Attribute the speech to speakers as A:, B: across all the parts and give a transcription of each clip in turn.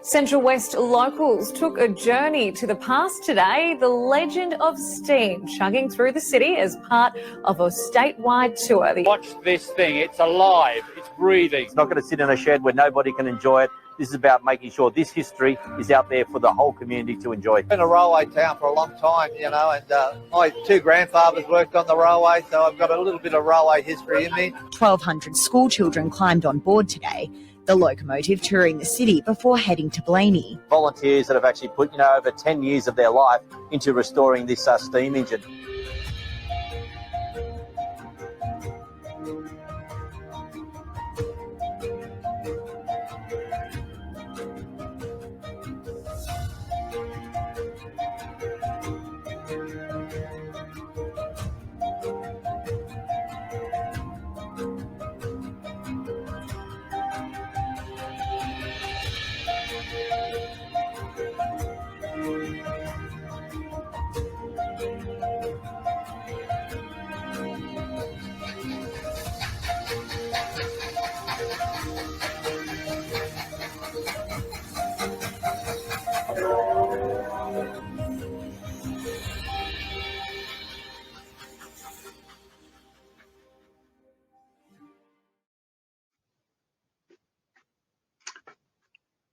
A: Central West locals took a journey to the past today, the legend of steam chugging through the city as part of a statewide tour.
B: Watch this thing, it's alive, it's breathing.
C: It's not going to sit in a shed where nobody can enjoy it. This is about making sure this history is out there for the whole community to enjoy.
D: Been a railway town for a long time, you know, and my two grandfathers worked on the railway, so I've got a little bit of railway history in me.
E: 1,200 school children climbed on board today, the locomotive touring the city before heading to Blaney.
C: Volunteers that have actually put, over 10 years of their life into restoring this steam engine.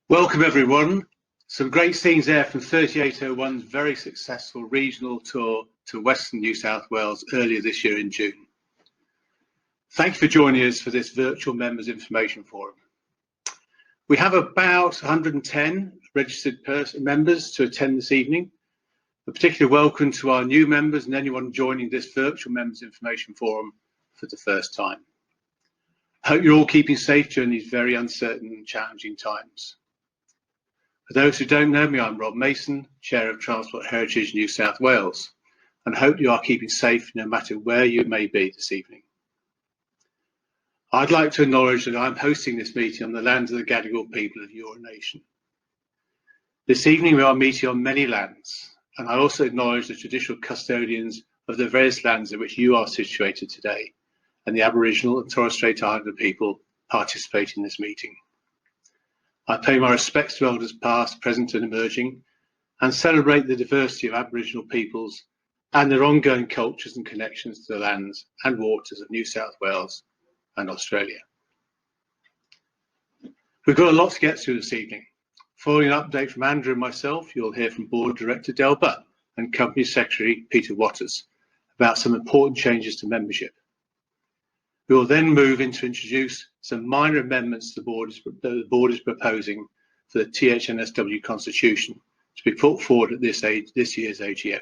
F: Welcome everyone. Some great scenes there from 3801's very successful regional tour to Western New South Wales earlier this year in June. Thank you for joining us for this virtual members information forum. We have about 110 registered members to attend this evening. A particular welcome to our new members and anyone joining this virtual members information forum for the first time. I hope you're all keeping safe during these very uncertain and challenging times. For those who don't know me, I'm Rob Mason, Chair of Transport Heritage New South Wales, and hope you are keeping safe no matter where you may be this evening. I'd like to acknowledge that I'm hosting this meeting on the lands of the Gadigal people of your nation. This evening we are meeting on many lands, and I also acknowledge the traditional custodians of the various lands in which you are situated today, and the Aboriginal and Torres Strait Islander people participating in this meeting. I pay my respects to elders past, present and emerging, and celebrate the diversity of Aboriginal peoples and their ongoing cultures and connections to the lands and waters of New South Wales and Australia. We've got a lot to get through this evening. Following an update from Andrew and myself, you'll hear from Board Director Del Butt and Company Secretary Peter Waters about some important changes to membership. We will then move into introduce some minor amendments the board is proposing for the THNSW Constitution to be put forward at this year's AGM.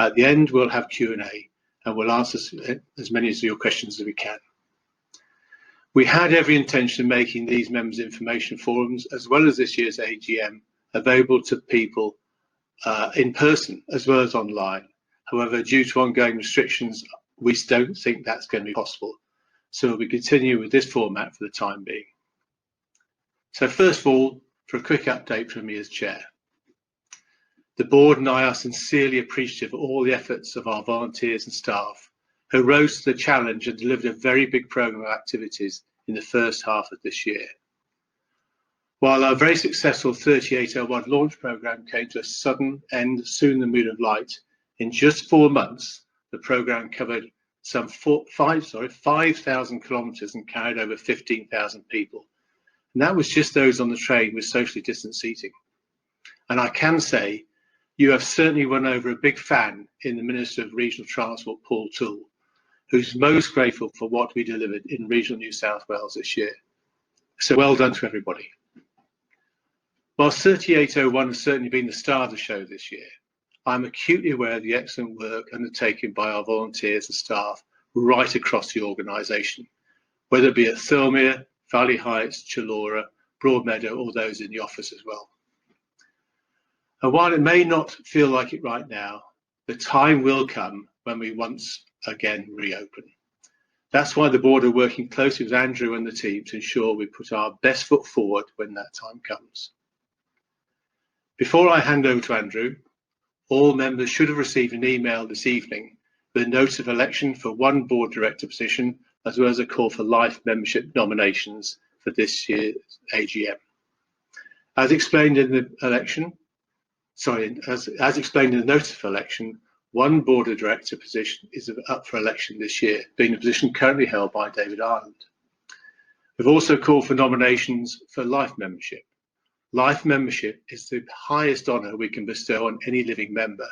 F: At the end, we'll have Q&A and we'll answer as many of your questions as we can. We had every intention of making these members' information forums, as well as this year's AGM, available to people in person as well as online. However, due to ongoing restrictions, we don't think that's going to be possible. So we'll be continuing with this format for the time being. So first of all, for a quick update from me as chair. The board and I are sincerely appreciative of all the efforts of our volunteers and staff who rose to the challenge and delivered a very big programme of activities in the first half of this year. While our very successful 3801 launch programme came to a sudden end soon the moon of light, in just 4 months, the programme covered some 5,000 kilometres and carried over 15,000 people. And that was just those on the train with socially distant seating. And I can say, you have certainly won over a big fan in the Minister of Regional Transport, Paul Toole, who's most grateful for what we delivered in regional New South Wales this year. So well done to everybody. Whilst 3801 has certainly been the star of the show this year, I'm acutely aware of the excellent work undertaken by our volunteers and staff right across the organisation, whether it be at Thirlmere, Valley Heights, Chullora, Broadmeadow, or those in the office as well. And while it may not feel like it right now, the time will come when we once again reopen. That's why the board are working closely with Andrew and the team to ensure we put our best foot forward when that time comes. Before I hand over to Andrew, all members should have received an email this evening with a notice of election for one board director position, as well as a call for life membership nominations for this year's AGM. As explained in the election, as explained in the notice of election, one board of director position is up for election this year, being the position currently held by David Ireland. We've also called for nominations for life membership. Life membership is the highest honour we can bestow on any living member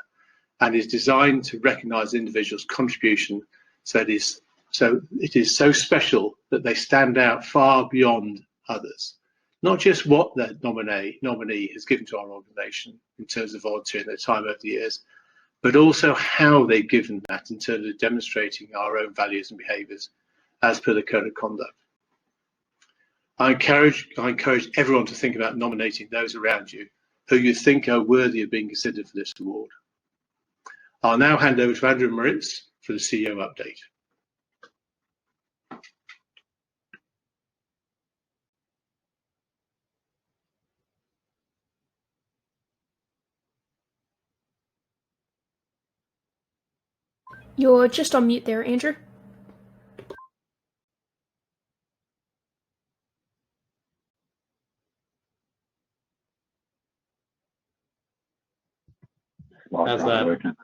F: and is designed to recognise individuals' contribution so it is so special that they stand out far beyond others. Not just what the nominee has given to our organisation in terms of volunteering their time over the years, but also how they've given that in terms of demonstrating our own values and behaviours as per the Code of Conduct. I encourage everyone to think about nominating those around you who you think are worthy of being considered for this award. I'll now hand over to Andrew and Moritz for the CEO update.
G: You're just on mute there, Andrew.
H: How's that?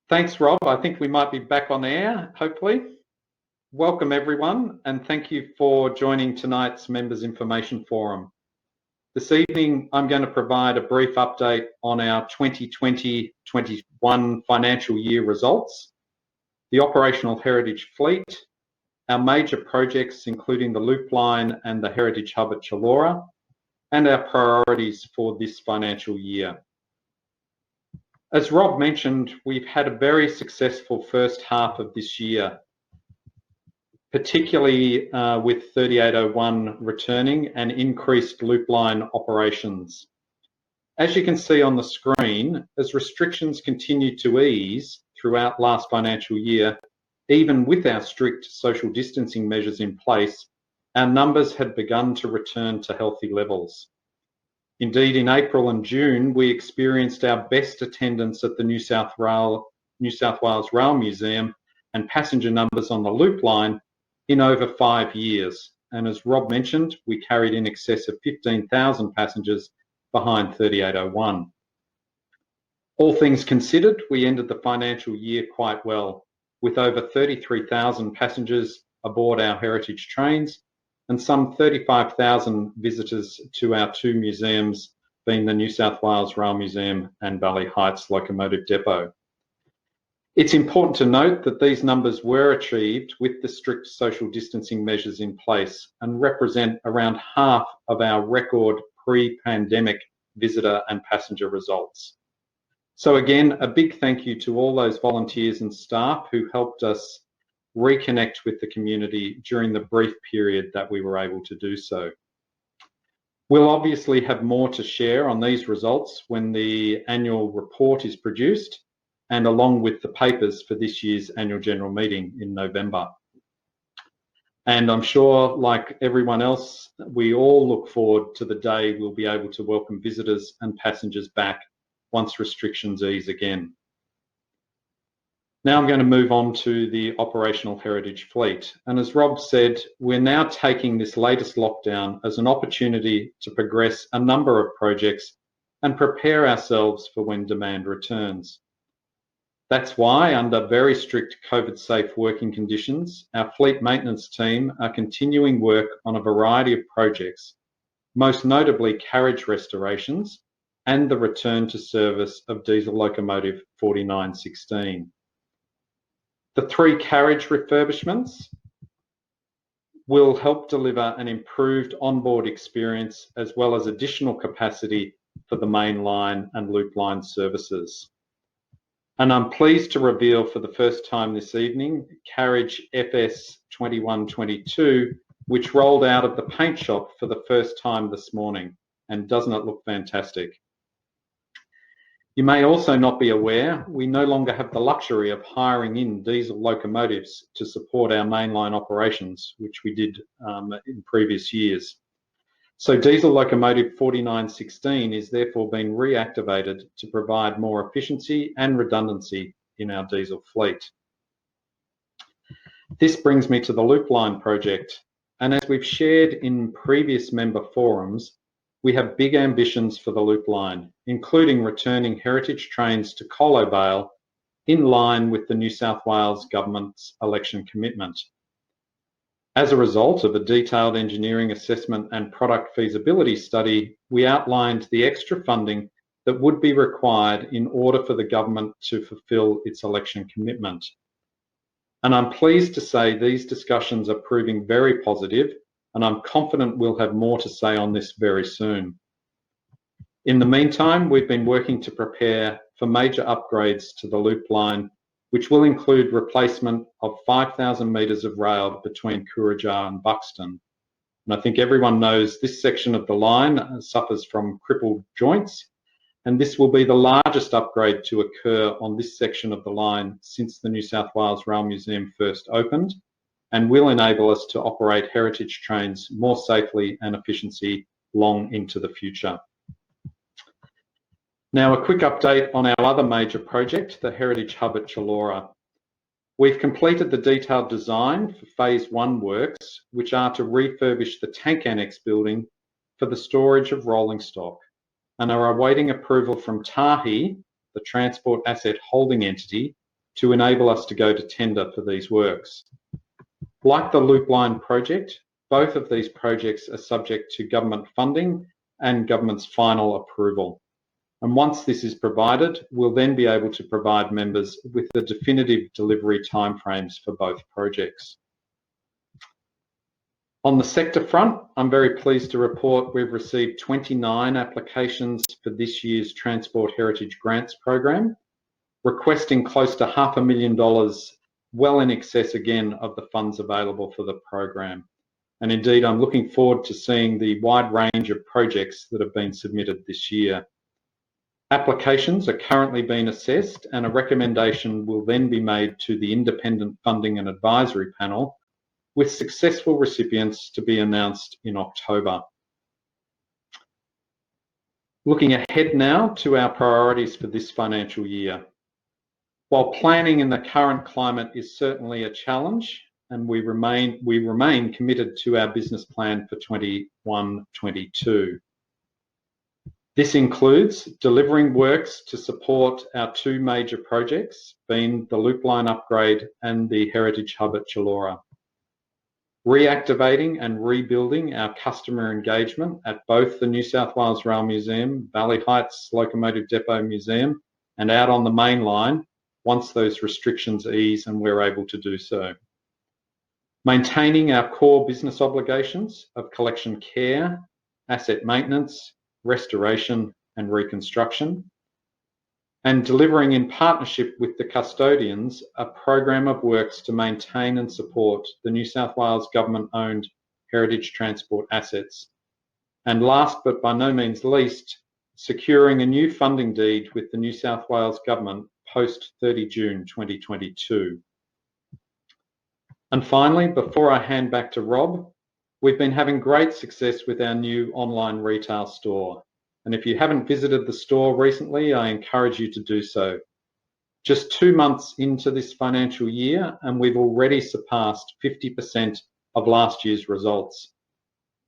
H: Thanks, Rob. I think we might be back on the air, hopefully. Welcome, everyone, and thank you for joining tonight's Members Information Forum. This evening, I'm going to provide a brief update on our 2020-21 financial year results, the operational heritage fleet, our major projects, including the Loop Line and the Heritage Hub at Chullora, and our priorities for this financial year. As Rob mentioned, we've had a very successful first half of this year, particularly with 3801 returning and increased Loop Line operations. As you can see on the screen, as restrictions continued to ease throughout last financial year, even with our strict social distancing measures in place, our numbers had begun to return to healthy levels. Indeed, in April and June, we experienced our best attendance at the New South Wales Rail Museum and passenger numbers on the Loop Line in over 5 years. And as Rob mentioned, we carried in excess of 15,000 passengers behind 3801. All things considered, we ended the financial year quite well, with over 33,000 passengers aboard our heritage trains and some 35,000 visitors to our two museums, being the New South Wales Rail Museum and Valley Heights Locomotive Depot. It's important to note that these numbers were achieved with the strict social distancing measures in place and represent around half of our record pre-pandemic visitor and passenger results. So again, a big thank you to all those volunteers and staff who helped us reconnect with the community during the brief period that we were able to do so. We'll obviously have more to share on these results when the annual report is produced and along with the papers for this year's annual general meeting in November. And I'm sure, like everyone else, we all look forward to the day we'll be able to welcome visitors and passengers back once restrictions ease again. Now I'm going to move on to the operational heritage fleet. And as Rob said, we're now taking this latest lockdown as an opportunity to progress a number of projects and prepare ourselves for when demand returns. That's why, under very strict COVID-safe working conditions, our fleet maintenance team are continuing work on a variety of projects, most notably carriage restorations and the return to service of diesel locomotive 4916. The 3 carriage refurbishments will help deliver an improved onboard experience as well as additional capacity for the main line and Loop Line services. And I'm pleased to reveal for the first time this evening, carriage FS 2122, which rolled out of the paint shop for the first time this morning. And doesn't it look fantastic? You may also not be aware, we no longer have the luxury of hiring in diesel locomotives to support our mainline operations, which we did in previous years. So diesel locomotive 4916 is therefore being reactivated to provide more efficiency and redundancy in our diesel fleet. This brings me to the Loop Line project. And as we've shared in previous member forums, we have big ambitions for the Loop Line, including returning heritage trains to Colo Vale in line with the New South Wales Government's election commitment. As a result of a detailed engineering assessment and product feasibility study, we outlined the extra funding that would be required in order for the government to fulfil its election commitment. And I'm pleased to say these discussions are proving very positive, and I'm confident we'll have more to say on this very soon. In the meantime, we've been working to prepare for major upgrades to the Loop Line, which will include replacement of 5,000 metres of rail between Kurraja and Buxton. And I think everyone knows this section of the line suffers from crippled joints, and this will be the largest upgrade to occur on this section of the line since the New South Wales Rail Museum first opened, and will enable us to operate heritage trains more safely and efficiently long into the future. Now, a quick update on our other major project, the Heritage Hub at Chullora. We've completed the detailed design for Phase 1 works, which are to refurbish the tank annex building for the storage of rolling stock, and are awaiting approval from TAHI, the Transport Asset Holding Entity, to enable us to go to tender for these works. Like the Loop Line project, both of these projects are subject to government funding and government's final approval. And once this is provided, we'll then be able to provide members with the definitive delivery timeframes for both projects. On the sector front, I'm very pleased to report we've received 29 applications for this year's Transport Heritage Grants program, requesting close to $500,000, well in excess again of the funds available for the program. And indeed, I'm looking forward to seeing the wide range of projects that have been submitted this year. Applications are currently being assessed, and a recommendation will then be made to the Independent Funding and Advisory Panel, with successful recipients to be announced in October. Looking ahead now to our priorities for this financial year. While planning in the current climate is certainly a challenge, and we remain committed to our business plan for 21-22. This includes delivering works to support our two major projects, being the Loop Line upgrade and the Heritage Hub at Chullora. Reactivating and rebuilding our customer engagement at both the New South Wales Rail Museum, Valley Heights Locomotive Depot Museum, and out on the main line once those restrictions ease and we're able to do so. Maintaining our core business obligations of collection care, asset maintenance, restoration and reconstruction, and delivering in partnership with the custodians a program of works to maintain and support the New South Wales government-owned heritage transport assets. And last but by no means least, securing a new funding deed with the New South Wales government post 30 June 2022. And finally, before I hand back to Rob, we've been having great success with our new online retail store. And if you haven't visited the store recently, I encourage you to do so. Just 2 months into this financial year, and we've already surpassed 50% of last year's results.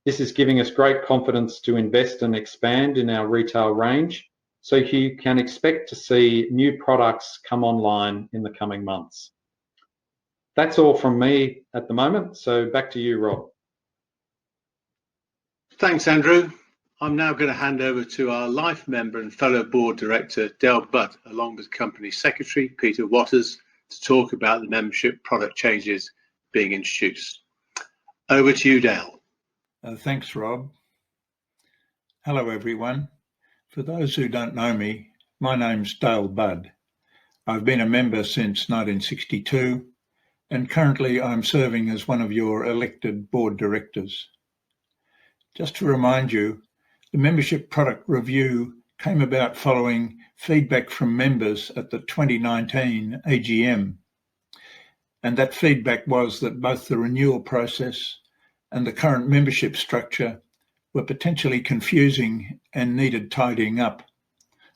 H: This is giving us great confidence to invest and expand in our retail range, so you can expect to see new products come online in the coming months. That's all from me at the moment, so back to you, Rob.
F: Thanks, Andrew. I'm now going to hand over to our life member and fellow board director, Del Budd, along with company secretary, Peter Waters, to talk about the membership product changes being introduced. Over to you, Del.
I: Thanks, Rob. Hello, everyone. For those who don't know me, my name's Dale Budd. I've been a member since 1962, and currently I'm serving as one of your elected board directors. Just to remind you, the membership product review came about following feedback from members at the 2019 AGM. And that feedback was that both the renewal process and the current membership structure were potentially confusing and needed tidying up.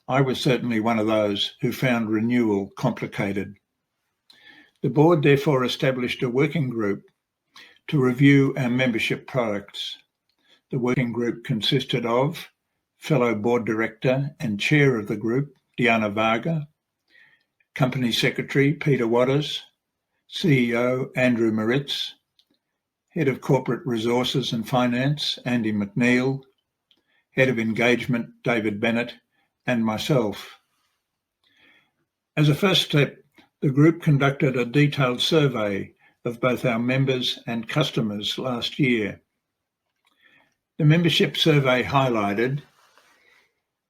I: I was certainly one of those who found renewal complicated. The board therefore established a working group to review our membership products. The working group consisted of fellow board director and chair of the group, Diana Varga, company secretary, Peter Waters, CEO, Andrew Moritz, head of corporate resources and finance, Andy McNeil, head of engagement, David Bennett, and myself. As a first step, the group conducted a detailed survey of both our members and customers last year. The membership survey highlighted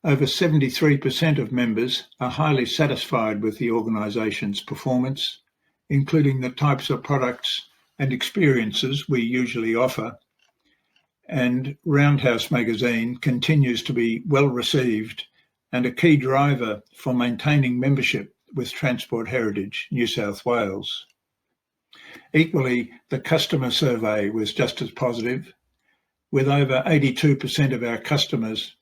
I: over 73% of members are highly satisfied with the organisation's performance, including the types of products and experiences we usually offer, and Roundhouse magazine continues to be well received and a key driver for maintaining membership with Transport Heritage New South Wales. Equally, the customer survey was just as positive, with over 82% of our customers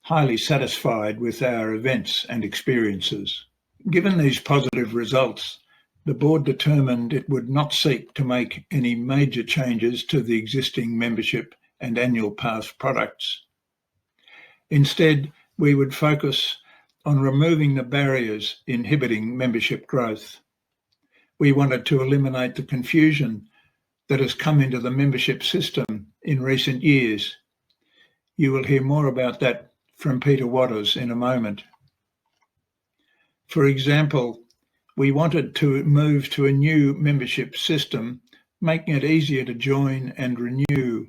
I: highly satisfied with our events and experiences. Given these positive results, the board determined it would not seek to make any major changes to the existing membership and annual pass products. Instead, we would focus on removing the barriers inhibiting membership growth. We wanted to eliminate the confusion that has come into the membership system in recent years. You will hear more about that from Peter Waters in a moment. For example, we wanted to move to a new membership system, making it easier to join and renew,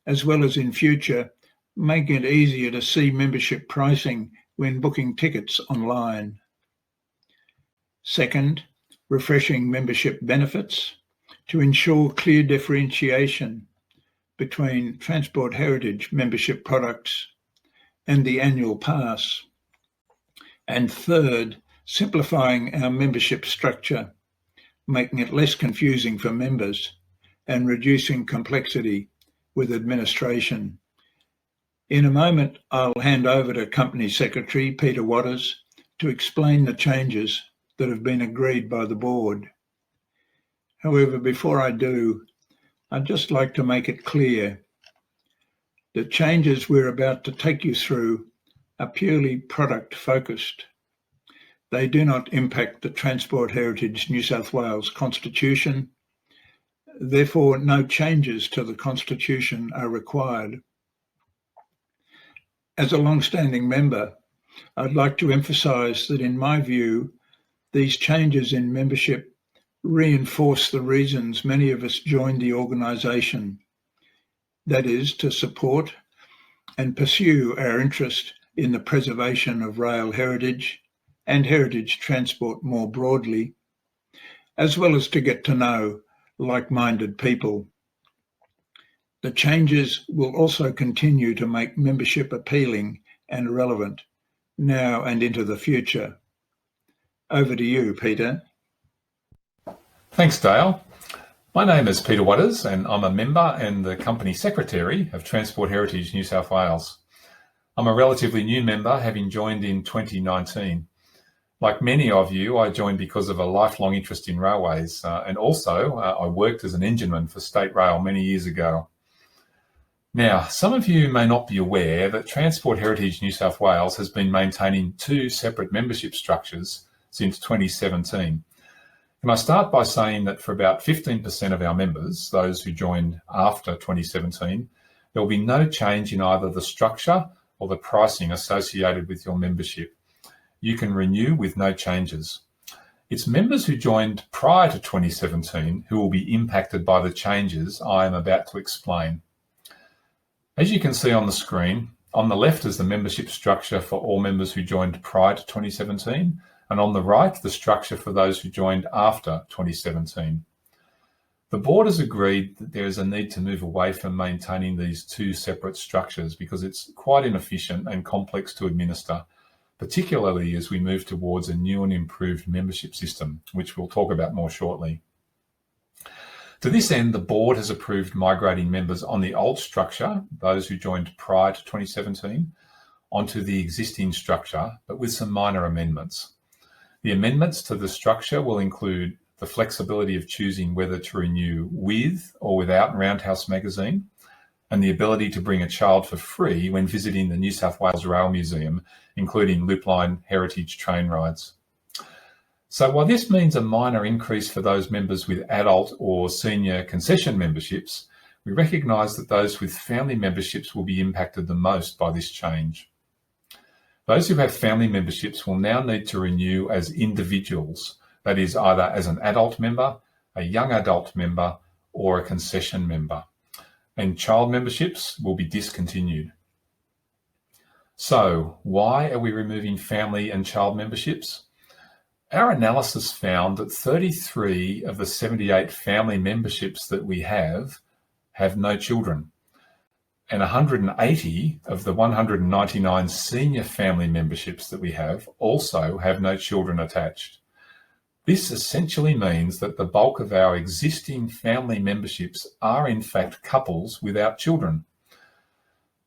I: as well as in future, making it easier to see membership pricing when booking tickets online. Second, refreshing membership benefits to ensure clear differentiation between Transport Heritage membership products and the annual pass. And third, simplifying our membership structure, making it less confusing for members and reducing complexity with administration. In a moment, I'll hand over to Company Secretary Peter Waters to explain the changes that have been agreed by the board. However, before I do, I'd just like to make it clear the changes we're about to take you through are purely product-focused. They do not impact the Transport Heritage New South Wales Constitution. Therefore, no changes to the Constitution are required. As a long-standing member, I'd like to emphasise that in my view, these changes in membership reinforce the reasons many of us joined the organisation. That is, to support and pursue our interest in the preservation of rail heritage and heritage transport more broadly, as well as to get to know like-minded people. The changes will also continue to make membership appealing and relevant now and into the future. Over to you, Peter.
J: Thanks, Dale. My name is Peter Waters and I'm a member and the Company Secretary of Transport Heritage New South Wales. I'm a relatively new member, having joined in 2019. Like many of you, I joined because of a lifelong interest in railways, and also I worked as an engineman for State Rail many years ago. Now, some of you may not be aware that Transport Heritage New South Wales has been maintaining two separate membership structures since 2017. And I start by saying that for about 15% of our members, those who joined after 2017, there will be no change in either the structure or the pricing associated with your membership. You can renew with no changes. It's members who joined prior to 2017 who will be impacted by the changes I am about to explain. As you can see on the screen, on the left is the membership structure for all members who joined prior to 2017, and on the right, the structure for those who joined after 2017. The board has agreed that there is a need to move away from maintaining these two separate structures because it's quite inefficient and complex to administer, particularly as we move towards a new and improved membership system, which we'll talk about more shortly. To this end, the board has approved migrating members on the old structure, those who joined prior to 2017, onto the existing structure, but with some minor amendments. The amendments to the structure will include the flexibility of choosing whether to renew with or without Roundhouse magazine, and the ability to bring a child for free when visiting the New South Wales Rail Museum, including Loop Line heritage train rides. So while this means a minor increase for those members with adult or senior concession memberships, we recognise that those with family memberships will be impacted the most by this change. Those who have family memberships will now need to renew as individuals, that is either as an adult member, a young adult member, or a concession member, and child memberships will be discontinued. So why are we removing family and child memberships? Our analysis found that 33 of the 78 family memberships that we have no children, and 180 of the 199 senior family memberships that we have also have no children attached. This essentially means that the bulk of our existing family memberships are in fact couples without children.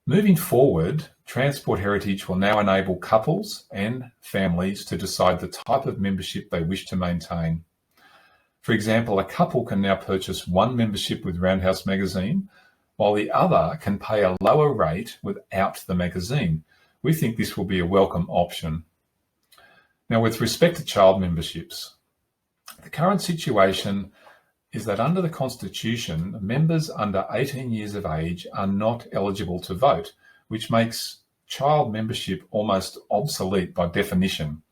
J: Moving forward, Transport Heritage will now enable couples and families to decide the type of membership they wish to maintain. For example, a couple can now purchase one membership with Roundhouse Magazine, while the other can pay a lower rate without the magazine. We think this will be a welcome option. Now, with respect to child memberships, the current situation is that under the Constitution, members under 18 years of age are not eligible to vote, which makes child membership almost obsolete by definition.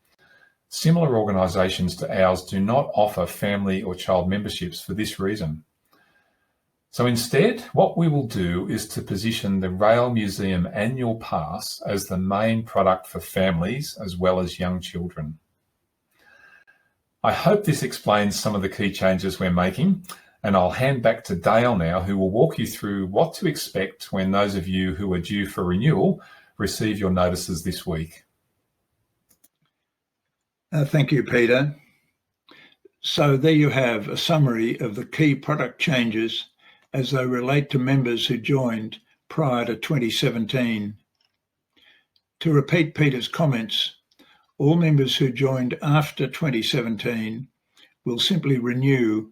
J: Similar organisations to ours do not offer family or child memberships for this reason. So instead, what we will do is to position the Rail Museum Annual Pass as the main product for families as well as young children. I hope this explains some of the key changes we're making, and I'll hand back to Dale now, who will walk you through what to expect when those of you who are due for renewal receive your notices this week.
I: Thank you, Peter. So there you have a summary of the key product changes as they relate to members who joined prior to 2017. To repeat Peter's comments, all members who joined after 2017 will simply renew,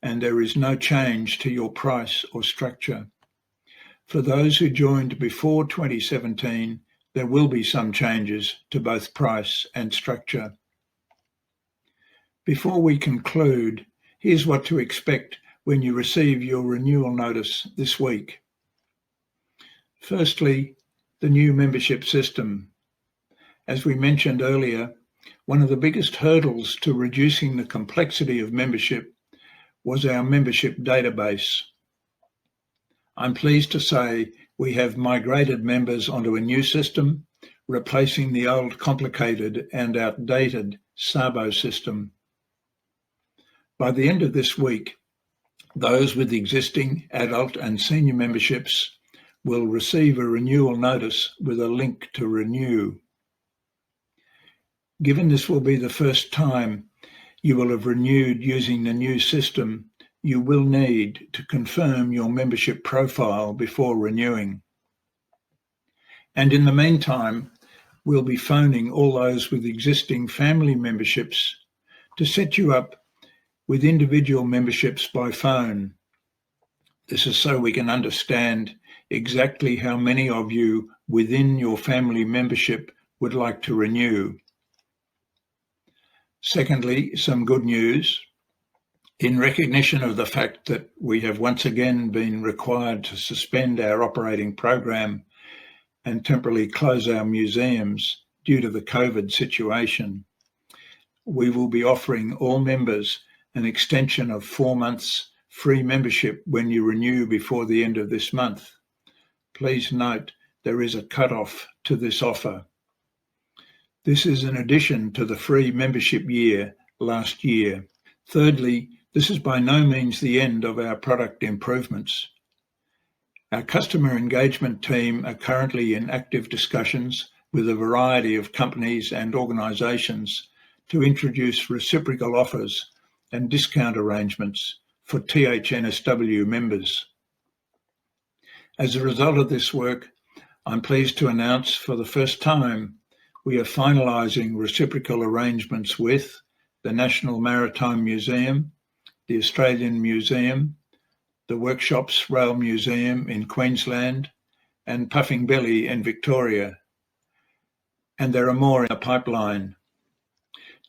I: and there is no change to your price or structure. For those who joined before 2017, there will be some changes to both price and structure. Before we conclude, here's what to expect when you receive your renewal notice this week. Firstly, the new membership system. As we mentioned earlier, one of the biggest hurdles to reducing the complexity of membership was our membership database. I'm pleased to say we have migrated members onto a new system, replacing the old complicated and outdated SABO system. By the end of this week, those with existing adult and senior memberships will receive a renewal notice with a link to renew. Given this will be the first time you will have renewed using the new system, you will need to confirm your membership profile before renewing. And in the meantime, we'll be phoning all those with existing family memberships to set you up with individual memberships by phone. This is so we can understand exactly how many of you within your family membership would like to renew. Secondly, some good news. In recognition of the fact that we have once again been required to suspend our operating program and temporarily close our museums due to the COVID situation, we will be offering all members an extension of 4 months free membership when you renew before the end of this month. Please note there is a cut-off to this offer. This is in addition to the free membership year last year. Thirdly, this is by no means the end of our product improvements. Our customer engagement team are currently in active discussions with a variety of companies and organisations to introduce reciprocal offers and discount arrangements for THNSW members. As a result of this work, I'm pleased to announce for the first time we are finalising reciprocal arrangements with the National Maritime Museum, the Australian Museum, the Workshops Rail Museum in Queensland, and Puffing Belly in Victoria. And there are more in the pipeline.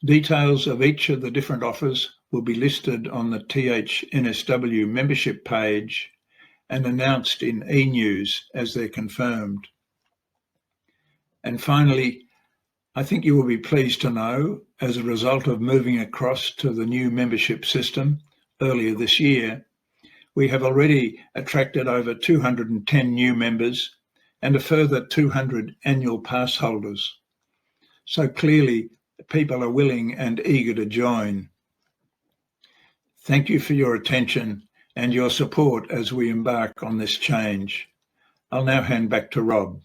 I: Details of each of the different offers will be listed on the THNSW membership page and announced in e-news as they're confirmed. And finally, I think you will be pleased to know, as a result of moving across to the new membership system earlier this year, we have already attracted over 210 new members and a further 200 annual pass holders. So clearly, people are willing and eager to join. Thank you for your attention and your support as we embark on this change. I'll now hand back to Rob.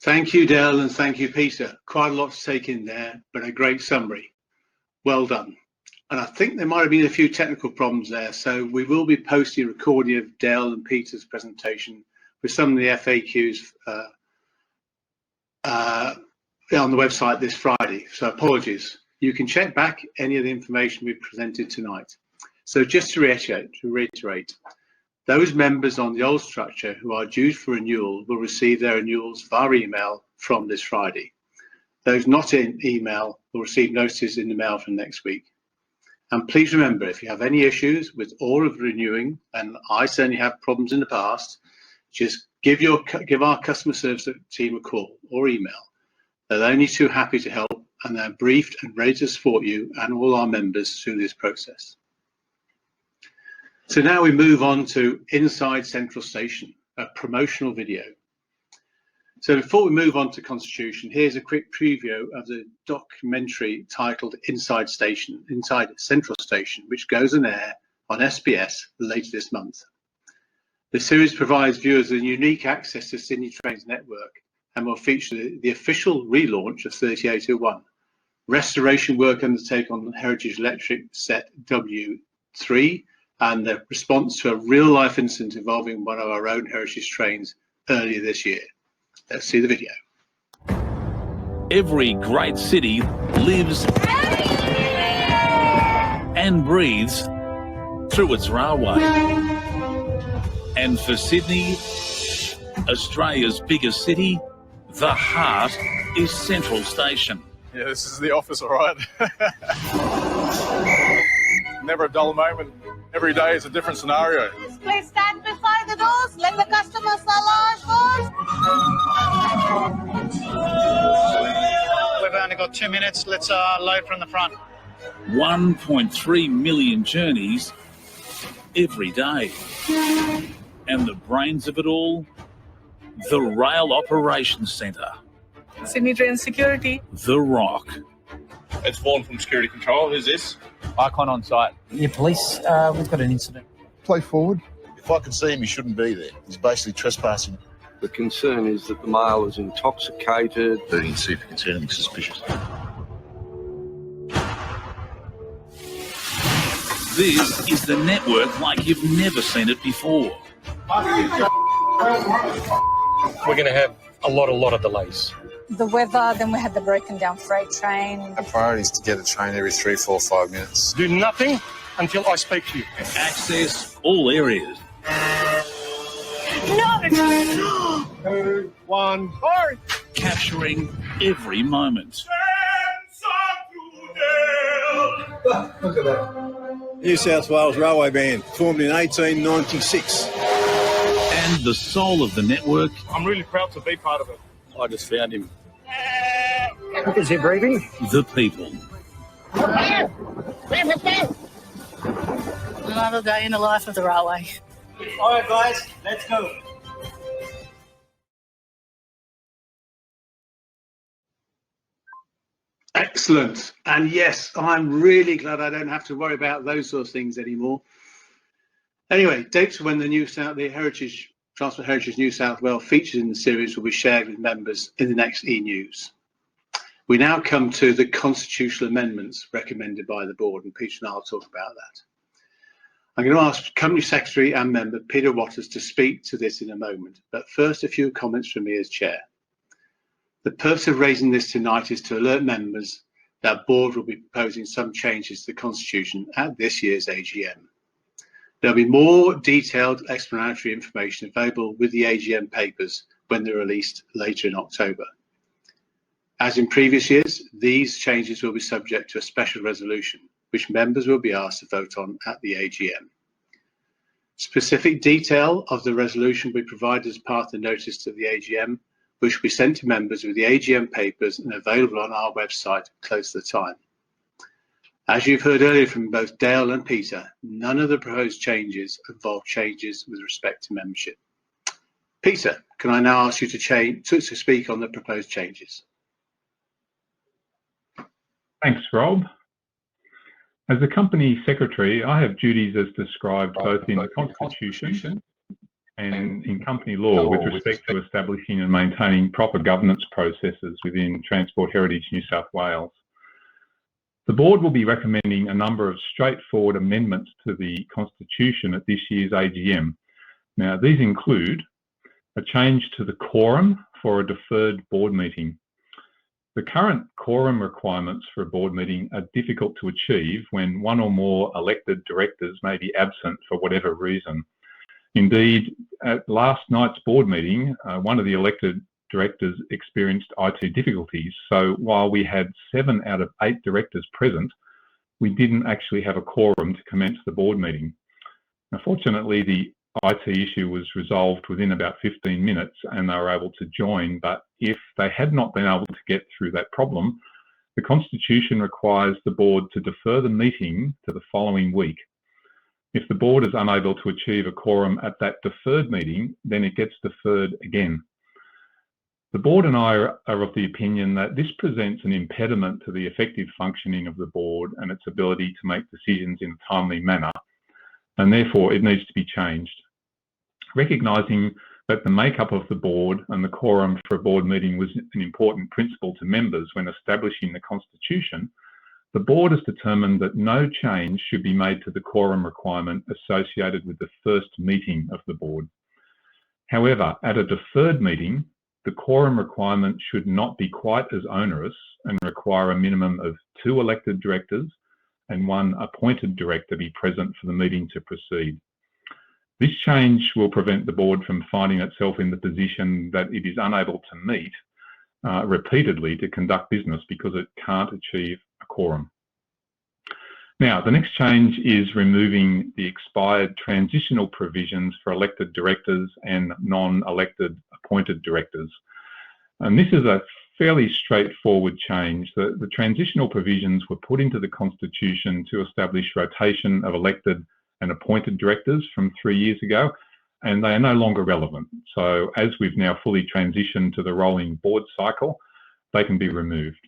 F: Thank you, Dale, and thank you, Peter. Quite a lot to take in there, but a great summary. Well done. And I think there might have been a few technical problems there, so we will be posting a recording of Dale and Peter's presentation with some of the FAQs on the website this Friday, so apologies. You can check back any of the information we presented tonight. So just to reiterate, those members on the old structure who are due for renewal will receive their renewals via email from this Friday. Those not in email will receive notices in the mail from next week. And please remember, if you have any issues with all of renewing, and I certainly have problems in the past, just give our customer service team a call or email. They're only too happy to help, and they're briefed and ready to support you and all our members through this process. So now we move on to Inside Central Station, a promotional video. So before we move on to Constitution, here's a quick preview of the documentary titled Inside Central Station, which goes on air on SBS later this month. The series provides viewers with unique access to Sydney Trains network and will feature the official relaunch of 3801, restoration work undertaken on the Heritage Electric set W3, and the response to a real-life incident involving one of our own heritage trains earlier this year. Let's see the video.
K: Every great city lives and breathes through its railway. And for Sydney, Australia's biggest city, the heart is Central Station.
L: Yeah, this is the office, all right. Never a dull moment. Every day is a different scenario.
M: Please stand beside the doors. Let the customers allowance doors.
N: We've only got 2 minutes. Let's load from the front.
K: 1.3 million journeys every day. And the brains of it all, the Rail Operations Centre.
O: Sydney Train Security.
K: The Rock.
P: It's Vaughan from Security Control. Who's this?
B: Icon on site.
Q: Yeah, police, we've got an incident.
R: Play forward. If I can see him, he shouldn't be there. He's basically trespassing.
S: The concern is that the male is intoxicated.
R: Being super concerned and suspicious.
K: This is the network like you've never seen it before.
T: We're going to have a lot of delays.
U: The weather, then we had the broken down freight train.
V: Our priority is to get a train every 3, 4, 5 minutes.
T: Do nothing until I speak to you.
K: Access all areas.
M: No!
T: 2, 1, hurry!
K: Capturing every moment.
W: Look at that. New South Wales Railway Band, formed in 1896.
K: And the soul of the network.
T: I'm really proud to be part of it.
V: I just found him.
Q: Is he breathing?
K: The people.
U: Another day in the life of the railway.
Q: All right, guys, let's go.
F: Excellent. And yes, I'm really glad I don't have to worry about those sort of things anymore. Anyway, dates for when the Transport Heritage New South Wales features in the series will be shared with members in the next e-news. We now come to the constitutional amendments recommended by the board, and Peter and I will talk about that. I'm going to ask Company Secretary and member Peter Waters to speak to this in a moment, but first a few comments from me as Chair. The purpose of raising this tonight is to alert members that board will be proposing some changes to the Constitution at this year's AGM. There'll be more detailed explanatory information available with the AGM papers when they're released later in October. As in previous years, these changes will be subject to a special resolution, which members will be asked to vote on at the AGM. Specific detail of the resolution will be provided as part of the notice to the AGM, which will be sent to members with the AGM papers and available on our website close to the time. As you've heard earlier from both Dale and Peter, none of the proposed changes involve changes with respect to membership. Peter, can I now ask you to speak on the proposed changes?
J: Thanks, Rob. As the company secretary, I have duties as described both in the Constitution and in company law with respect to establishing and maintaining proper governance processes within Transport Heritage New South Wales. The board will be recommending a number of straightforward amendments to the Constitution at this year's AGM. Now, these include a change to the quorum for a deferred board meeting. The current quorum requirements for a board meeting are difficult to achieve when one or more elected directors may be absent for whatever reason. Indeed, at last night's board meeting, one of the elected directors experienced IT difficulties. So while we had 7 out of 8 directors present, we didn't actually have a quorum to commence the board meeting. Now, fortunately, the IT issue was resolved within about 15 minutes and they were able to join, but if they had not been able to get through that problem, the Constitution requires the board to defer the meeting to the following week. If the board is unable to achieve a quorum at that deferred meeting, then it gets deferred again. The board and I are of the opinion that this presents an impediment to the effective functioning of the board and its ability to make decisions in a timely manner, and therefore it needs to be changed. Recognising that the makeup of the board and the quorum for a board meeting was an important principle to members when establishing the Constitution, the board has determined that no change should be made to the quorum requirement associated with the first meeting of the board. However, at a deferred meeting, the quorum requirement should not be quite as onerous and require a minimum of 2 elected directors and 1 appointed director be present for the meeting to proceed. This change will prevent the board from finding itself in the position that it is unable to meet repeatedly to conduct business because it can't achieve a quorum. Now, the next change is removing the expired transitional provisions for elected directors and non-elected appointed directors. And this is a fairly straightforward change. The transitional provisions were put into the Constitution to establish rotation of elected and appointed directors from 3 years ago, and they are no longer relevant. So as we've now fully transitioned to the rolling board cycle, they can be removed.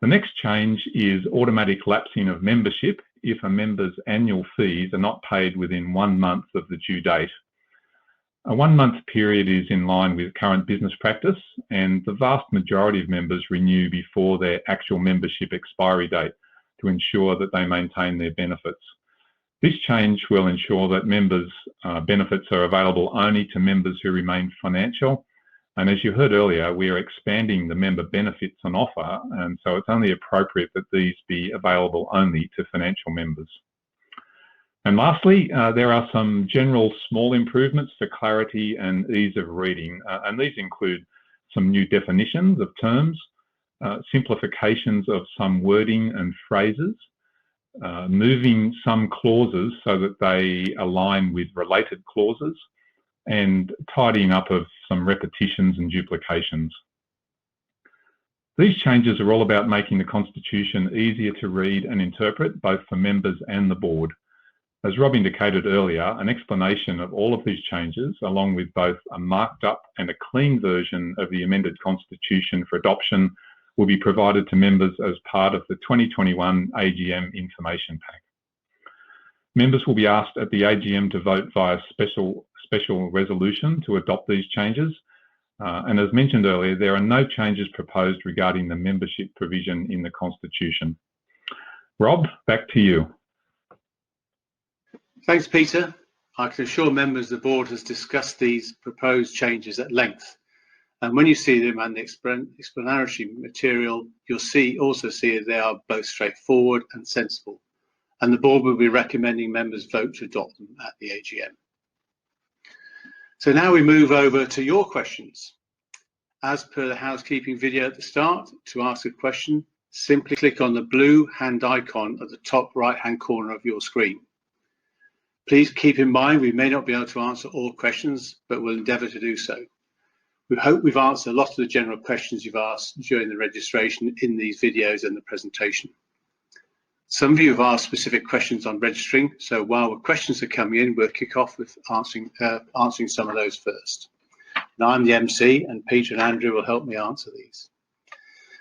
J: The next change is automatic lapsing of membership if a member's annual fees are not paid within 1 month of the due date. A 1-month period is in line with current business practice, and the vast majority of members renew before their actual membership expiry date to ensure that they maintain their benefits. This change will ensure that members' benefits are available only to members who remain financial. And as you heard earlier, we are expanding the member benefits on offer, and so it's only appropriate that these be available only to financial members. And lastly, there are some general small improvements for clarity and ease of reading, and these include some new definitions of terms, simplifications of some wording and phrases, moving some clauses so that they align with related clauses, and tidying up of some repetitions and duplications. These changes are all about making the Constitution easier to read and interpret, both for members and the board. As Rob indicated earlier, an explanation of all of these changes, along with both a marked up and a clean version of the amended Constitution for adoption, will be provided to members as part of the 2021 AGM information pack. Members will be asked at the AGM to vote via special resolution to adopt these changes. And as mentioned earlier, there are no changes proposed regarding the membership provision in the Constitution. Rob, back to you.
F: Thanks, Peter. I can assure members the board has discussed these proposed changes at length, And when you see them and the explanatory material, you'll also see that they are both straightforward and sensible. And the board will be recommending members vote to adopt them at the AGM. So now we move over to your questions. As per the housekeeping video at the start, to ask a question, simply click on the blue hand icon at the top right-hand corner of your screen. Please keep in mind we may not be able to answer all questions, but we'll endeavour to do so. We hope we've answered a lot of the general questions you've asked during the registration in these videos and the presentation. Some of you have asked specific questions on registering, so while the questions are coming in, we'll kick off with answering some of those first. Now I'm the MC and Peter and Andrew will help me answer these.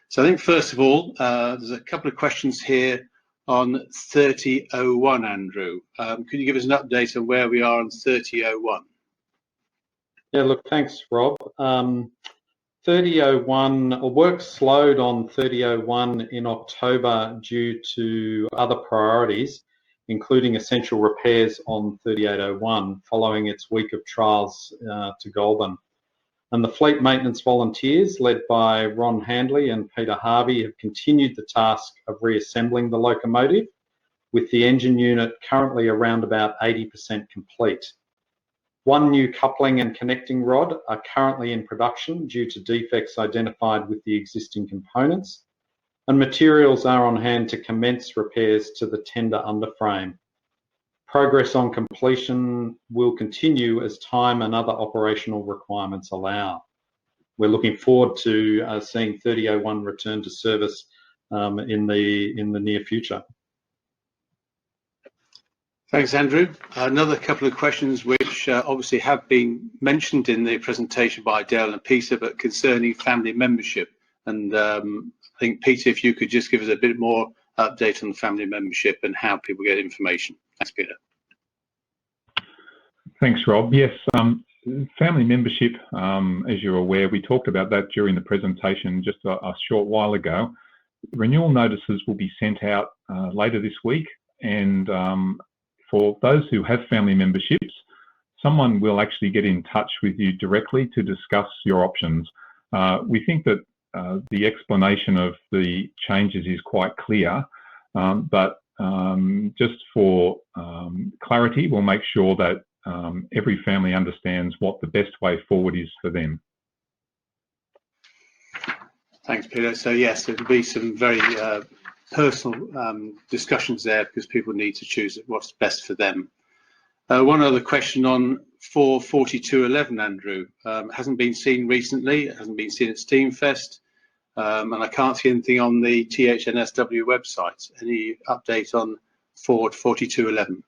F: So I think first of all, there's a couple of questions here on 3001, Andrew. Could you give us an update on where we are on 3001?
H: Yeah, look, thanks, Rob. 3001, work slowed on 3001 in October due to other priorities, including essential repairs on 3801 following its week of trials to Goulburn. And the fleet maintenance volunteers, led by Ron Handley and Peter Harvey, have continued the task of reassembling the locomotive, with the engine unit currently around about 80% complete. One new coupling and connecting rod are currently in production due to defects identified with the existing components, and materials are on hand to commence repairs to the tender underframe. Progress on completion will continue as time and other operational requirements allow. We're looking forward to seeing 3001 return to service in the near future.
F: Thanks, Andrew. Another couple of questions which obviously have been mentioned in the presentation by Dale and Peter, but concerning family membership. And I think, Peter, if you could just give us a bit more update on the family membership and how people get information. Thanks, Peter.
J: Thanks, Rob. Yes, family membership, as you're aware, we talked about that during the presentation just a short while ago. Renewal notices will be sent out later this week, and for those who have family memberships, someone will actually get in touch with you directly to discuss your options. We think that the explanation of the changes is quite clear, but just for clarity, we'll make sure that every family understands what the best way forward is for them.
F: Thanks, Peter. So yes, there'll be some very personal discussions there because people need to choose what's best for them. One other question on 44211, Andrew. Hasn't been seen recently, it hasn't been seen at Steamfest, and I can't see anything on the THNSW website. Any update on 4211?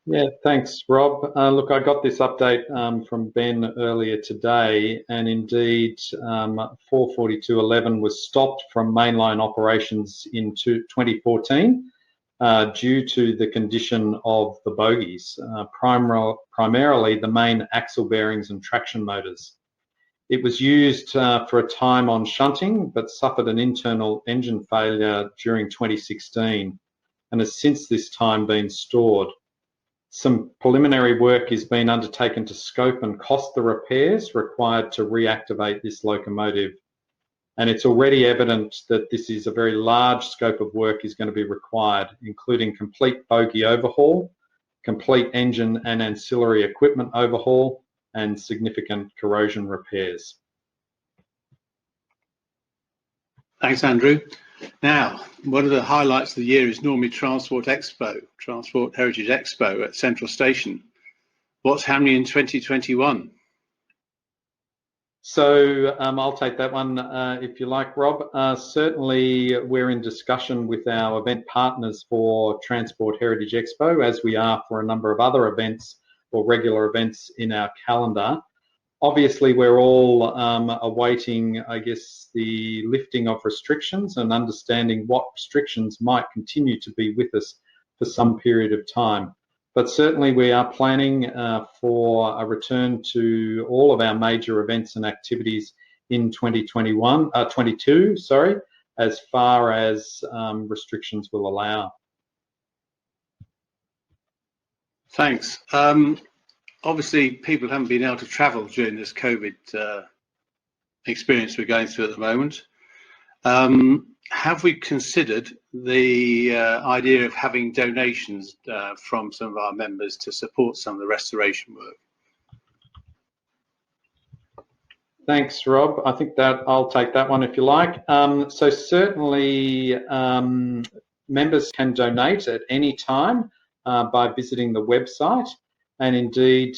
H: Yeah, thanks, Rob. Look, I got this update from Ben earlier today, and indeed 44211 was stopped from mainline operations in 2014 due to the condition of the bogies, primarily the main axle bearings and traction motors. It was used for a time on shunting, but suffered an internal engine failure during 2016 and has since this time been stored. Some preliminary work is being undertaken to scope and cost the repairs required to reactivate this locomotive. And it's already evident that this is a very large scope of work is going to be required, including complete bogie overhaul, complete engine and ancillary equipment overhaul, and significant corrosion repairs.
F: Thanks, Andrew. Now, one of the highlights of the year is normally Transport Heritage Expo at Central Station. What's happening in 2021?
H: So I'll take that one if you like, Rob. Certainly we're in discussion with our event partners for Transport Heritage Expo, as we are for a number of other events or regular events in our calendar. Obviously, we're all awaiting, I guess, the lifting of restrictions and understanding what restrictions might continue to be with us for some period of time. But certainly we are planning for a return to all of our major events and activities in 22, as far as restrictions will allow.
F: Thanks. Obviously, people haven't been able to travel during this COVID experience we're going through at the moment. Have we considered the idea of having donations from some of our members to support some of the restoration work?
H: Thanks, Rob. I think that I'll take that one if you like. So certainly members can donate at any time by visiting the website. And indeed,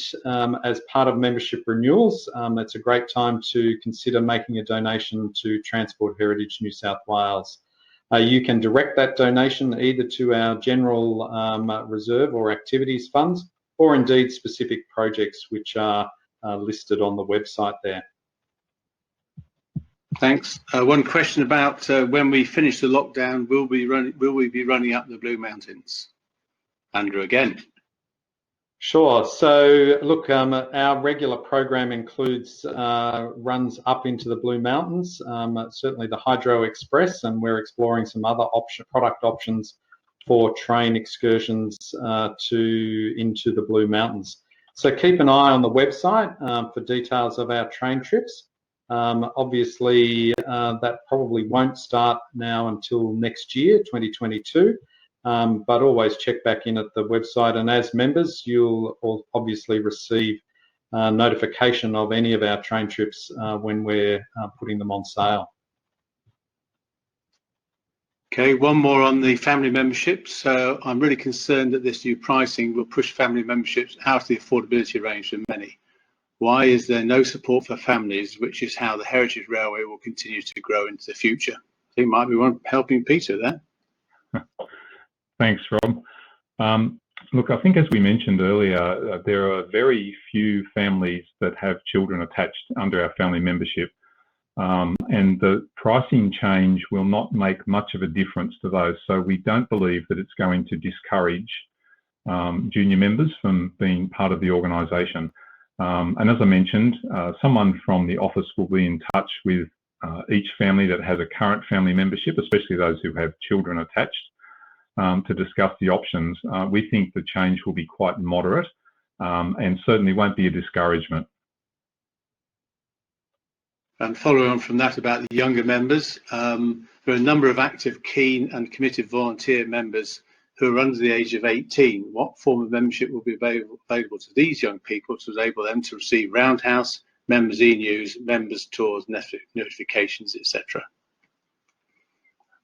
H: as part of membership renewals, it's a great time to consider making a donation to Transport Heritage New South Wales. You can direct that donation either to our general reserve or activities funds, or indeed specific projects which are listed on the website there.
F: Thanks. One question about when we finish the lockdown, will we be running up the Blue Mountains? Andrew again.
H: Sure. So look, our regular program includes runs up into the Blue Mountains, certainly the Hydro Express, and we're exploring some other product options for train excursions into the Blue Mountains. So keep an eye on the website for details of our train trips. Obviously, that probably won't start now until next year, 2022. But always check back in at the website, and as members you'll obviously receive notification of any of our train trips when we're putting them on sale.
F: Okay, one more on the family memberships. So I'm really concerned that this new pricing will push family memberships out of the affordability range for many. Why is there no support for families, which is how the Heritage Railway will continue to grow into the future? I think might be one helping Peter there.
J: Thanks, Rob. Look, I think as we mentioned earlier, there are very few families that have children attached under our family membership, and the pricing change will not make much of a difference to those. So we don't believe that it's going to discourage junior members from being part of the organisation. And as I mentioned, someone from the office will be in touch with each family that has a current family membership, especially those who have children attached, to discuss the options. We think the change will be quite moderate and certainly won't be a discouragement.
F: And following on from that about the younger members, there are a number of active, keen and committed volunteer members who are under the age of 18. What form of membership will be available to these young people to enable them to receive Roundhouse, members e-news, members tours, notifications, etc.?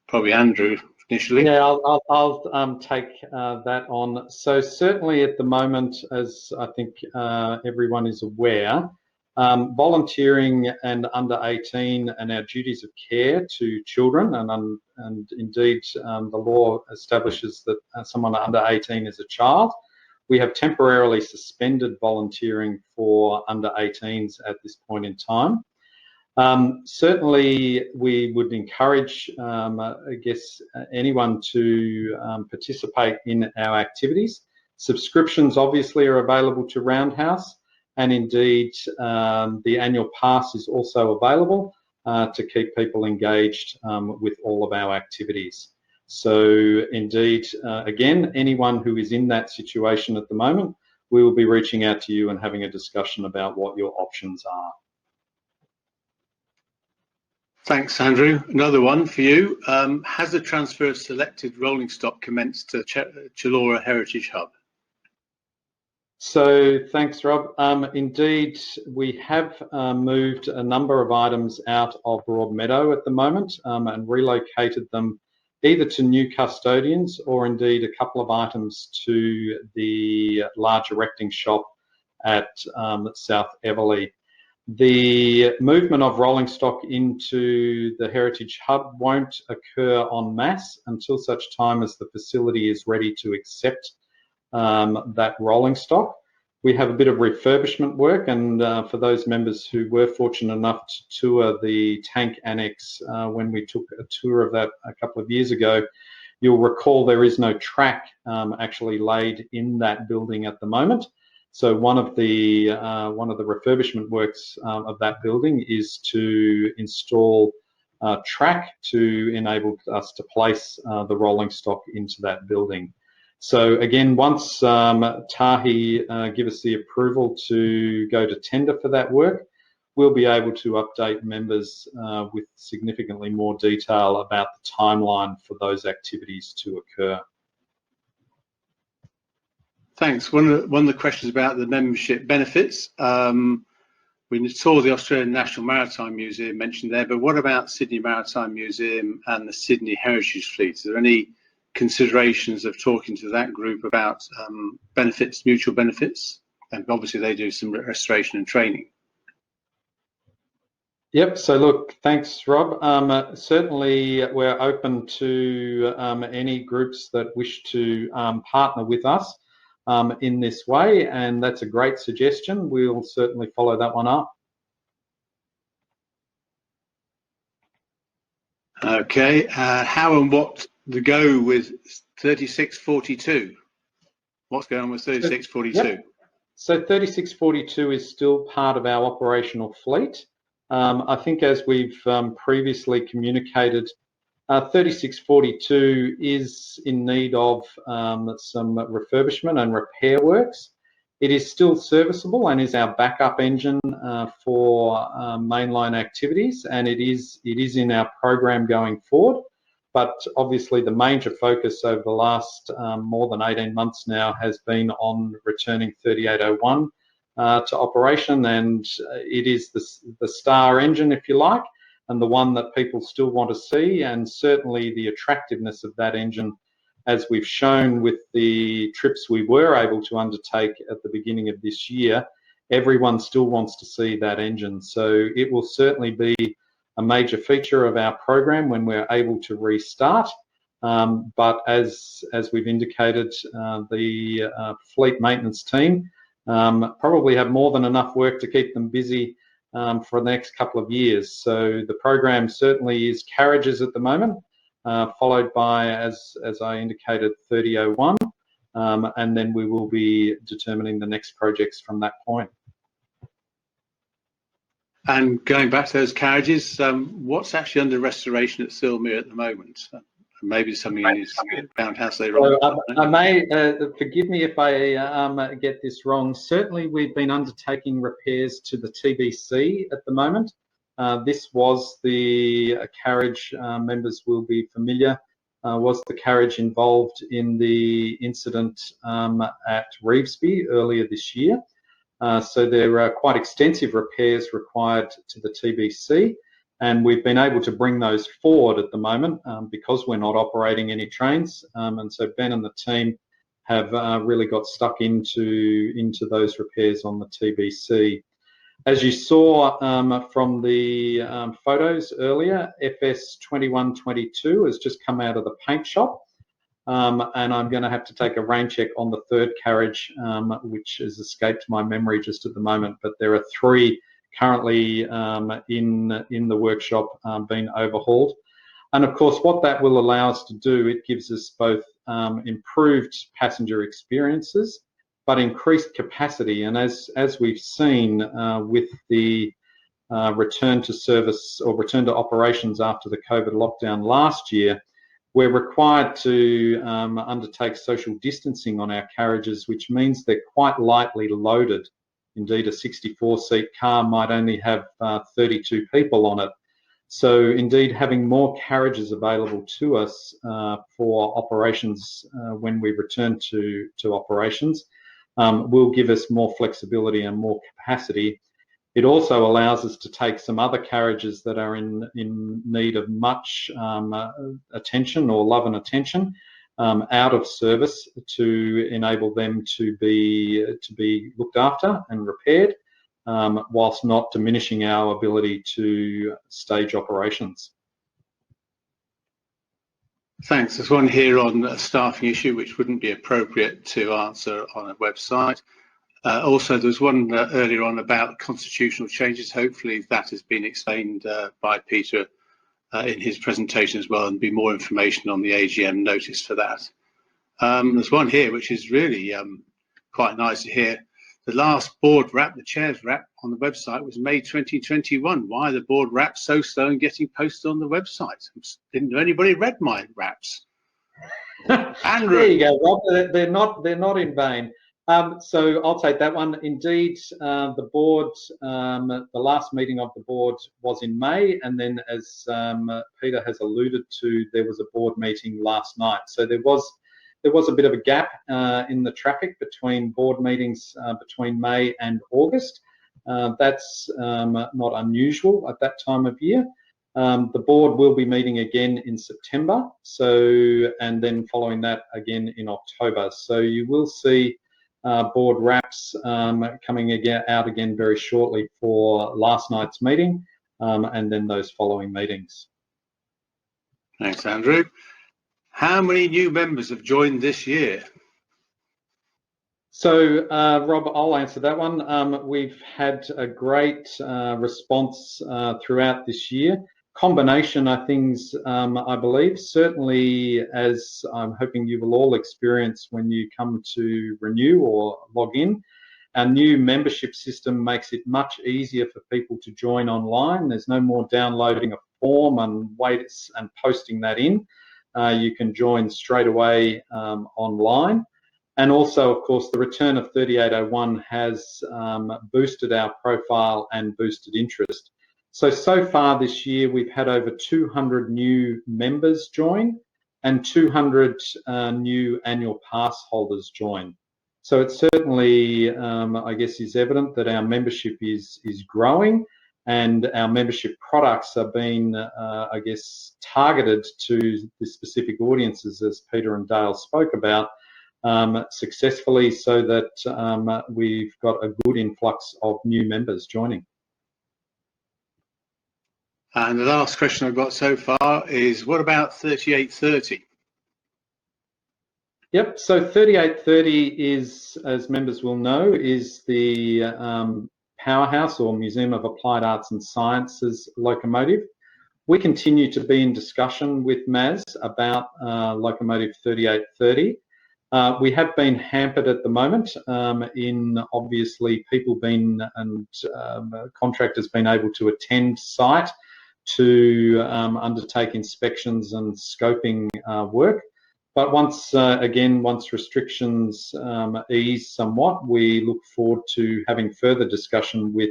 F: Probably Andrew initially.
H: Yeah, I'll take that on. So certainly at the moment, as I think everyone is aware, volunteering and under 18 and our duties of care to children, and indeed the law establishes that someone under 18 is a child. We have temporarily suspended volunteering for under 18s at this point in time. Certainly we would encourage, I guess, anyone to participate in our activities. Subscriptions obviously are available to Roundhouse, and indeed the annual pass is also available to keep people engaged with all of our activities. So indeed, again, anyone who is in that situation at the moment, we will be reaching out to you and having a discussion about what your options are.
F: Thanks, Andrew. Another one for you. Has the transfer of selected rolling stock commenced to Chullora Heritage Hub?
H: So thanks, Rob. Indeed, we have moved a number of items out of Broadmeadow at the moment and relocated them either to new custodians or indeed a couple of items to the large erecting shop at South Everleigh. The movement of rolling stock into the Heritage Hub won't occur en masse until such time as the facility is ready to accept that rolling stock. We have a bit of refurbishment work, and for those members who were fortunate enough to tour the tank annex when we took a tour of that a couple of years ago, you'll recall there is no track actually laid in that building at the moment. So one of the refurbishment works of that building is to install track to enable us to place the rolling stock into that building. So again, once TAHI give us the approval to go to tender for that work, we'll be able to update members with significantly more detail about the timeline for those activities to occur.
F: Thanks. One of the questions about the membership benefits. We saw the Australian National Maritime Museum mentioned there, but what about Sydney Maritime Museum and the Sydney Heritage Fleet? Are there any considerations of talking to that group about benefits, mutual benefits? And obviously they do some restoration and training.
H: Yep, so look, thanks, Rob. Certainly we're open to any groups that wish to partner with us in this way, and that's a great suggestion. We'll certainly follow that one up.
F: Okay, how and what the go with 3642? What's going on with 3642?
H: Yep. So 3642 is still part of our operational fleet. I think as we've previously communicated, 3642 is in need of some refurbishment and repair works. It is still serviceable and is our backup engine for mainline activities, and it is in our program going forward. But obviously the major focus over the last more than 18 months now has been on returning 3801 to operation, and it is the star engine, if you like, and the one that people still want to see, and certainly the attractiveness of that engine, as we've shown with the trips we were able to undertake at the beginning of this year, everyone still wants to see that engine. So it will certainly be a major feature of our program when we're able to restart. But as we've indicated, the fleet maintenance team probably have more than enough work to keep them busy for the next couple of years. So the program certainly is carriages at the moment, followed by, as I indicated, 3001, and then we will be determining the next projects from that point.
F: And going back to those carriages, what's actually under restoration at Silmere at the moment? Maybe something you need to get roundhouse later on.
H: I may, forgive me if I get this wrong. Certainly we've been undertaking repairs to the TBC at the moment. This was the carriage, members will be familiar, was the carriage involved in the incident at Revesby earlier this year. So there are quite extensive repairs required to the TBC, and we've been able to bring those forward at the moment because we're not operating any trains. And so Ben and the team have really got stuck into those repairs on the TBC. As you saw from the photos earlier, FS 2122 has just come out of the paint shop. And I'm going to have to take a rain check on the third carriage, which has escaped my memory just at the moment. But there are 3 currently in the workshop being overhauled. And of course, what that will allow us to do, it gives us both improved passenger experiences, but increased capacity. And as we've seen with the return to service or return to operations after the COVID lockdown last year, we're required to undertake social distancing on our carriages, which means they're quite lightly loaded. Indeed, a 64-seat car might only have 32 people on it. So indeed, having more carriages available to us for operations when we return to operations will give us more flexibility and more capacity. It also allows us to take some other carriages that are in need of much attention or love and attention out of service to enable them to be looked after and repaired, whilst not diminishing our ability to stage operations.
F: Thanks. There's one here on a staffing issue which wouldn't be appropriate to answer on a website. Also, there was one earlier on about constitutional changes. Hopefully that has been explained by Peter in his presentation as well, and be more information on the AGM notice for that. There's one here which is really quite nice to hear. The last board wrap, the chair's wrap on the website was May 2021. Why are the board wraps so slow in getting posted on the website? Didn't know anybody read my wraps.
H: There you go, Rob. They're not in vain. So I'll take that one. Indeed, the board, the last meeting of the board was in May, and then as Peter has alluded to, there was a board meeting last night. So there was a bit of a gap in the traffic between board meetings between May and August. That's not unusual at that time of year. The board will be meeting again in September, and then following that again in October. So you will see board wraps coming out again very shortly for last night's meeting and then those following meetings.
F: Thanks, Andrew. How many new members have joined this year?
H: So, Rob, I'll answer that one. We've had a great response throughout this year. Combination of things, I believe, certainly as I'm hoping you will all experience when you come to renew or log in. Our new membership system makes it much easier for people to join online. There's no more downloading a form and posting that in. You can join straight away online. And also, of course, the return of 3801 has boosted our profile and boosted interest. So far this year, we've had over 200 new members join and 200 new annual pass holders join. So it certainly, I guess, is evident that our membership is growing, and our membership products are being, I guess, targeted to the specific audiences, as Peter and Dale spoke about, successfully, so that we've got a good influx of new members joining.
F: And the last question I've got so far is, what about 3830?
H: Yep, so 3830 is, as members will know, is the powerhouse or Museum of Applied Arts and Sciences locomotive. We continue to be in discussion with MAS about locomotive 3830. We have been hampered at the moment in obviously people being and contractors being able to attend site to undertake inspections and scoping work. But once restrictions ease somewhat, we look forward to having further discussion with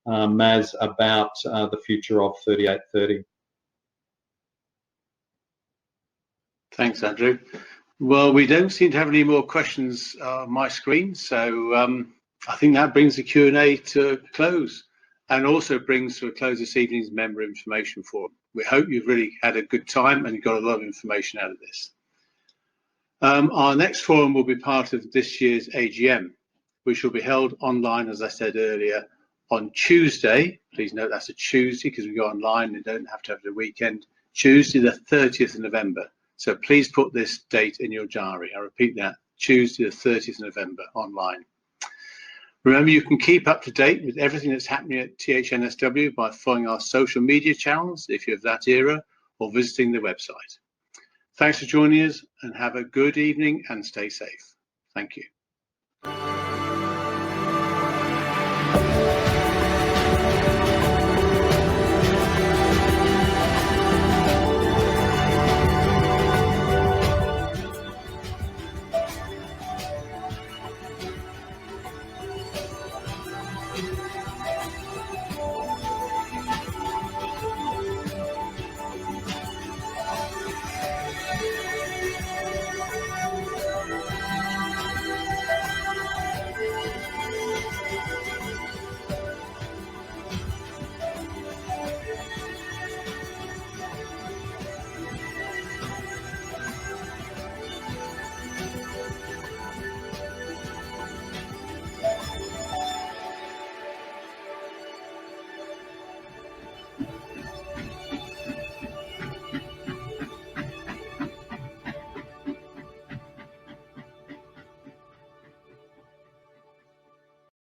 H: MAS about the future of 3830.
F: Thanks, Andrew. Well, we don't seem to have any more questions on my screen, so I think that brings the Q&A to a close, and also brings to a close this evening's member information forum. We hope you've really had a good time and got a lot of information out of this. Our next forum will be part of this year's AGM, which will be held online, as I said earlier, on Tuesday. Please note that's a Tuesday because we go online and don't have to have the weekend. Tuesday, the 30th of November. So please put this date in your diary. I repeat that, Tuesday, the 30th of November, online. Remember, you can keep up to date with everything that's happening at THNSW by following our social media channels, if you're of that era, or visiting the website. Thanks for joining us, and have a good evening and stay safe. Thank you.